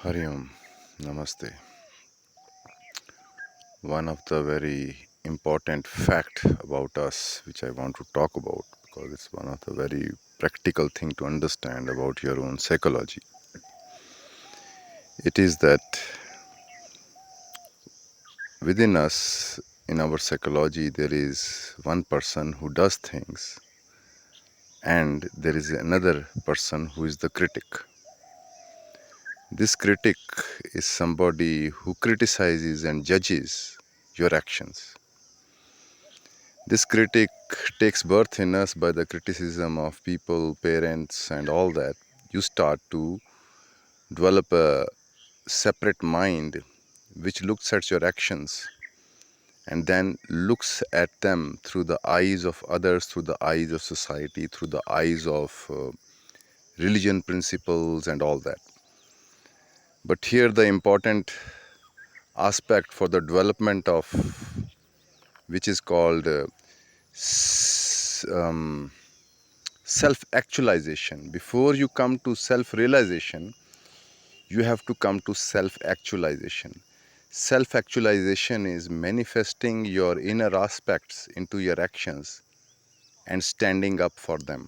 Hari Om, Namaste. One of the very important fact about us, which I want to talk about, because it's one of the very practical thing to understand about your own psychology. It is that within us, in our psychology, there is one person who does things, and there is another person who is the critic. This critic is somebody who criticizes and judges your actions. This critic takes birth in us by the criticism of people, parents, and all that. You start to develop a separate mind which looks at your actions and then looks at them through the eyes of others, through the eyes of society, through the eyes of religion principles, and all that. But here, the important aspect for the development of which is called self-actualization. Before you come to self-realization, you have to come to self-actualization. Self-actualization is manifesting your inner aspects into your actions and standing up for them.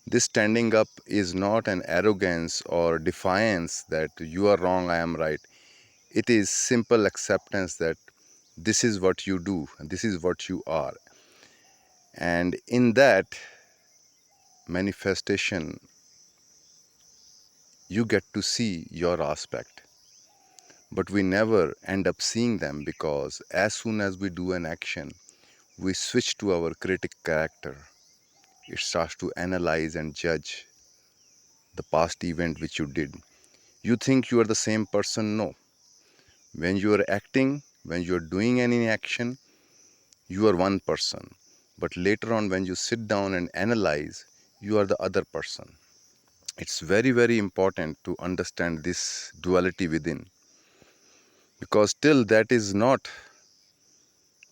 This standing up is not an arrogance or defiance that you are wrong, I am right. It is simple acceptance that this is what you do and this is what you are. And in that manifestation, you get to see your aspect. But we never end up seeing them because as soon as we do an action, we switch to our critic character. It starts to analyze and judge the past event which you did. You think you are the same person? No. When you are acting, when you are doing any action, you are one person. But later on, when you sit down and analyze, you are the other person. It's very, very important to understand this duality within. Because till that is not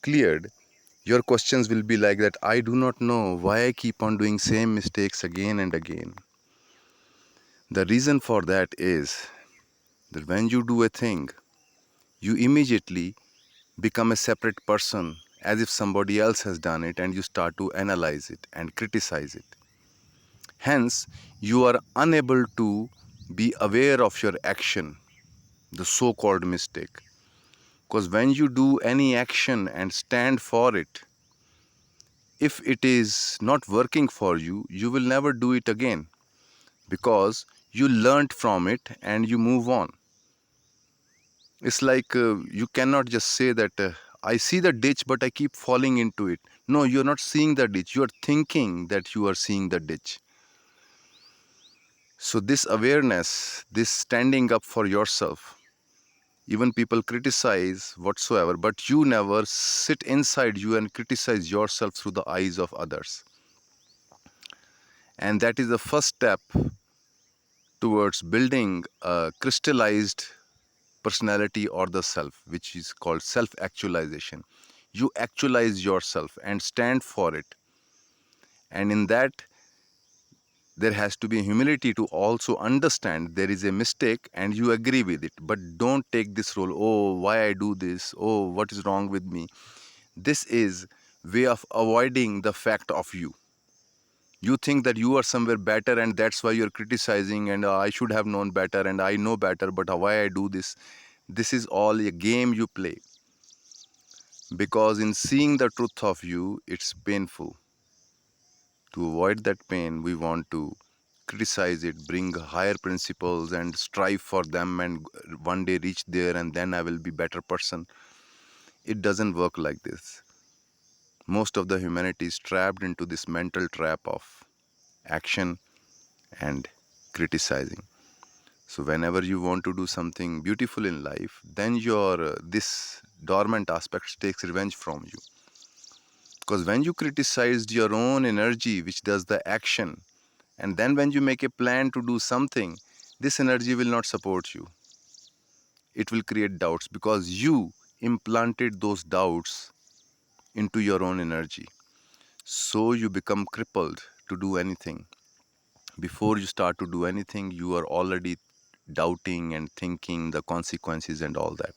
cleared, your questions will be like that. I do not know why I keep on doing same mistakes again and again. The reason for that is that when you do a thing, you immediately become a separate person as if somebody else has done it, and you start to analyze it and criticize it. Hence, you are unable to be aware of your action, the so-called mistake. Because when you do any action and stand for it, if it is not working for you, you will never do it again because you learnt from it and you move on. It's like you cannot just say that I see the ditch but I keep falling into it. No, you're not seeing the ditch. You're thinking that you are seeing the ditch. So this awareness, this standing up for yourself, even people criticize whatsoever, but you never sit inside you and criticize yourself through the eyes of others. And that is the first step towards building a crystallized personality or the self, which is called self-actualization. You actualize yourself and stand for it. And in that, there has to be humility to also understand there is a mistake and you agree with it. But don't take this role, oh, why I do this? Oh, what is wrong with me? This is way of avoiding the fact of you. You think that you are somewhere better and that's why you're criticizing and I should have known better and I know better, but why I do this? This is all a game you play. Because in seeing the truth of you, it's painful. To avoid that pain, we want to criticize it, bring higher principles and strive for them and one day reach there and then I will be better person. It doesn't work like this. Most of the humanity is trapped into this mental trap of action and criticizing. So whenever you want to do something beautiful in life, then your this dormant aspect takes revenge from you. Because when you criticized your own energy, which does the action, and then when you make a plan to do something, this energy will not support you. It will create doubts because you implanted those doubts into your own energy. So you become crippled to do anything. Before you start to do anything, you are already doubting and thinking the consequences and all that.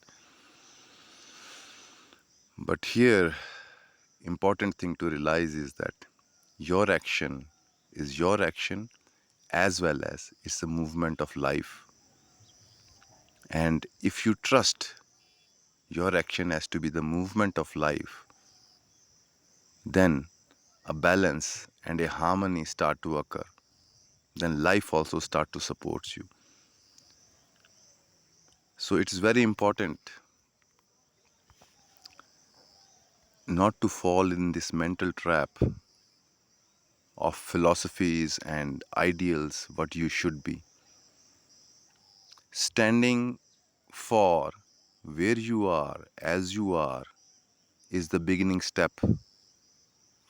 But here, important thing to realize is that your action is your action, as well as it's a movement of life. And if you trust your action as to be the movement of life, then a balance and a harmony start to occur. Then life also start to support you. So it's very important not to fall in this mental trap of philosophies and ideals what you should be. Standing for where you are as you are is the beginning step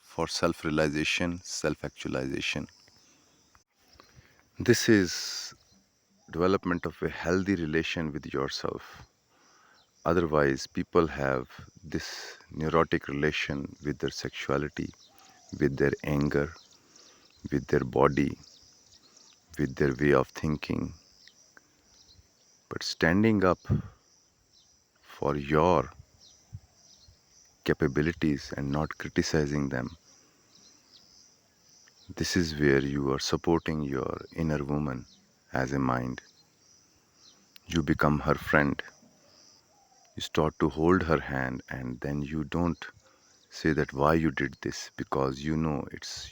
for self-realization, self-actualization. This is development of a healthy relation with yourself. Otherwise, people have this neurotic relation with their sexuality, with their anger, with their body, with their way of thinking. But standing up for your capabilities and not criticizing them, this is where you are supporting your inner woman as a mind. You become her friend. You start to hold her hand, and then you don't say that why you did this, because you know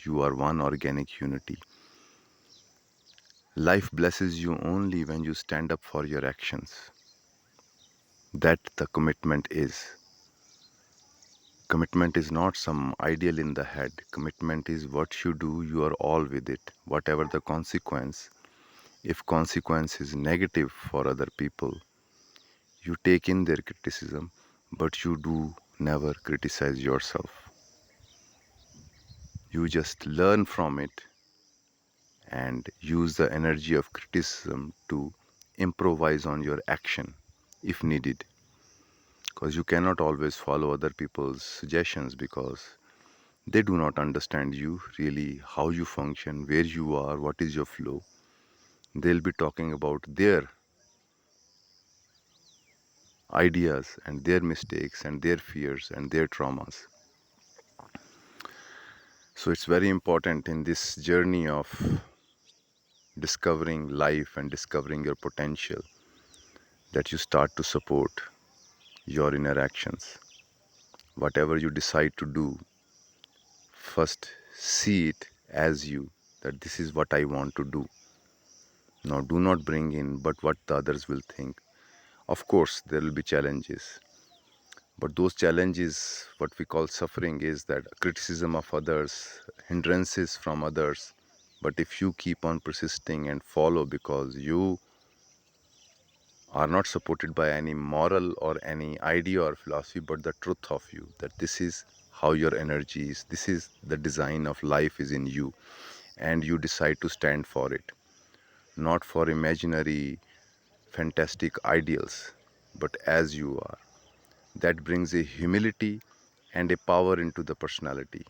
you are one organic unity. Life blesses you only when you stand up for your actions. That the commitment is. Commitment is not some ideal in the head. Commitment is what you do, you are all with it. Whatever the consequence, if consequence is negative for other people, you take in their criticism, but you do never criticize yourself. You just learn from it and use the energy of criticism to improvise on your action if needed. Because you cannot always follow other people's suggestions, because they do not understand you really, how you function, where you are, what is your flow. They'll be talking about their ideas and their mistakes and their fears and their traumas. So it's very important in this journey of discovering life and discovering your potential that you start to support your inner actions. Whatever you decide to do, first see it as you, that this is what I want to do. Now, do not bring in but what the others will think. Of course, there will be challenges, but those challenges, what we call suffering, is that criticism of others, hindrances from others. But if you keep on persisting and follow, because you are not supported by any moral or any idea or philosophy, but the truth of you, that this is how your energy is, this is the design of life is in you, and you decide to stand for it, not for imaginary fantastic ideals, but as you are. That brings a humility and a power into the personality.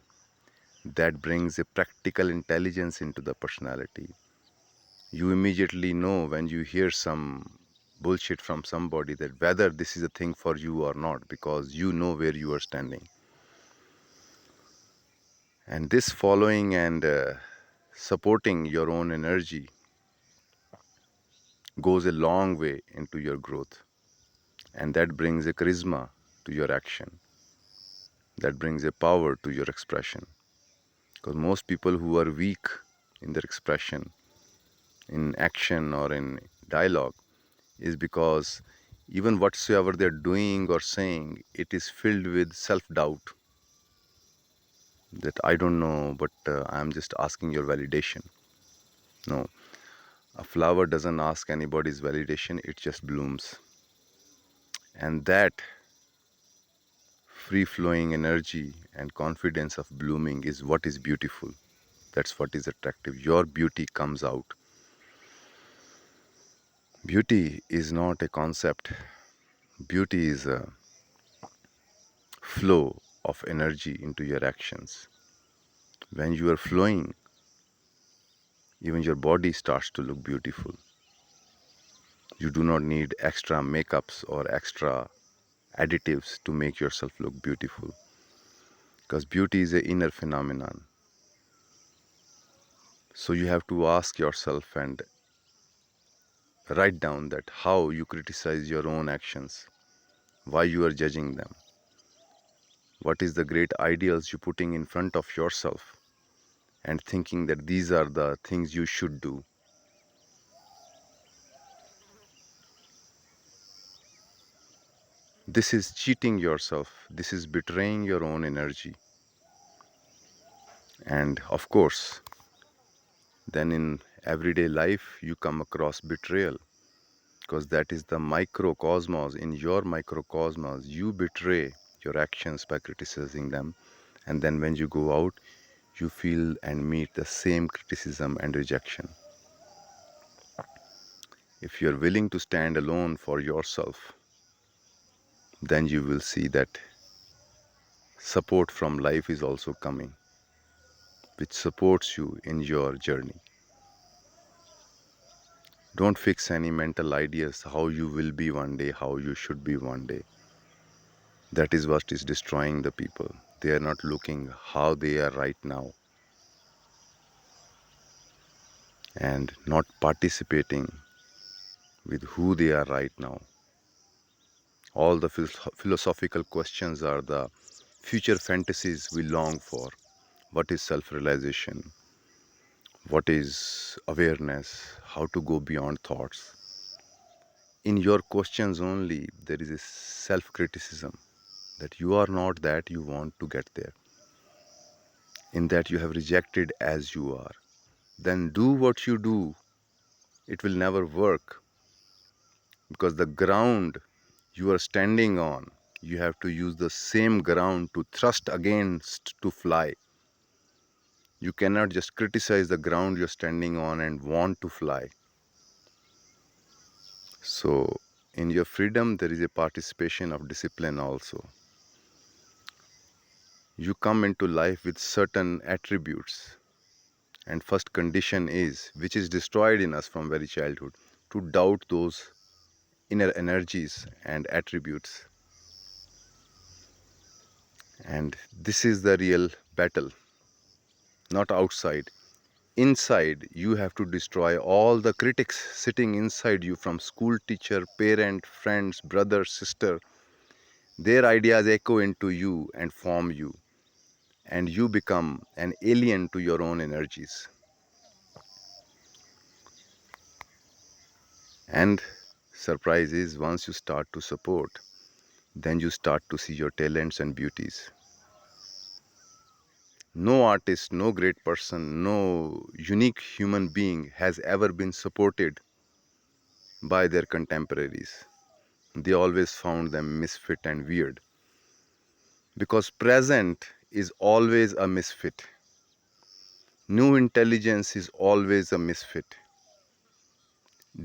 That brings a practical intelligence into the personality. You immediately know when you hear some bullshit from somebody that whether this is a thing for you or not, because you know where you are standing. And this following and supporting your own energy goes a long way into your growth, and that brings a charisma to your action, that brings a power to your expression. Because most people who are weak in their expression, in action or in dialogue, is because even whatsoever they're doing or saying, it is filled with self-doubt, that I don't know, but I'm just asking your validation. No, a flower doesn't ask anybody's validation, it just blooms. And that free-flowing energy and confidence of blooming is what is beautiful. That's what is attractive. Your beauty comes out. Beauty is not a concept. Beauty is a flow of energy into your actions. When you are flowing, even your body starts to look beautiful. You do not need extra makeups or extra additives to make yourself look beautiful, because beauty is an inner phenomenon. So you have to ask yourself and write down that how you criticize your own actions, why you are judging them, what is the great ideals you're putting in front of yourself and thinking that these are the things you should do. This is cheating yourself, this is betraying your own energy. And of course, then in everyday life you come across betrayal, because that is the microcosmos. In your microcosmos you betray your actions by criticizing them, and then when you go out you feel and meet the same criticism and rejection. If you're willing to stand alone for yourself, then you will see that support from life is also coming, which supports you in your journey. Don't fix any mental ideas how you will be one day, how you should be one day. That is what is destroying the people. They are not looking how they are right now and not participating with who they are right now. All the philosophical questions are the future fantasies we long for. What is self-realization? What is awareness? How to go beyond thoughts? In your questions only, there is a self-criticism that you are not that, you want to get there. In that you have rejected as you are. Then do what you do. It will never work, because the ground you are standing on, you have to use the same ground to thrust against to fly. You cannot just criticize the ground you're standing on and want to fly. So in your freedom there is a participation of discipline also. You come into life with certain attributes, and first condition is, which is destroyed in us from very childhood, to doubt those inner energies and attributes. And this is the real battle, not outside. Inside, you have to destroy all the critics sitting inside you, from school teacher, parent, friends, brother, sister. Their ideas echo into you and form you, and you become an alien to your own energies. And surprise is, once you start to support, then you start to see your talents and beauties. No artist, no great person, no unique human being has ever been supported by their contemporaries. They always found them misfit and weird, because present is always a misfit. New intelligence is always a misfit.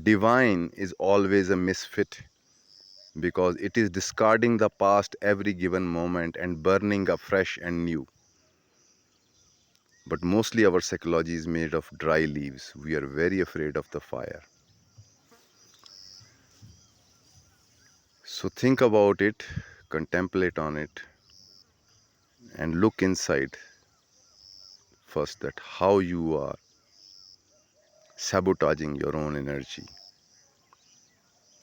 Divine is always a misfit, because it is discarding the past every given moment and burning afresh and new. But mostly our psychology is made of dry leaves. We are very afraid of the fire. So think about it, contemplate on it, and look inside first, that how you are sabotaging your own energy.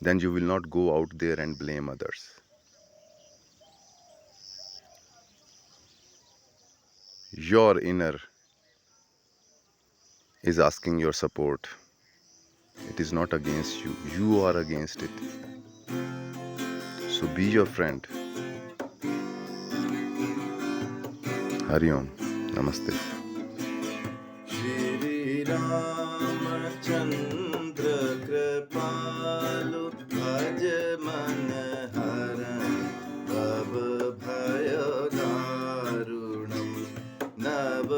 Then you will not go out there and blame others. Your inner is asking your support. It is not against you. You are against it. So be your friend. Hari Om. Namaste. Shri Ramachandra Kripalu Bhaj Man Haran Bhav Bhayo Darunam Nav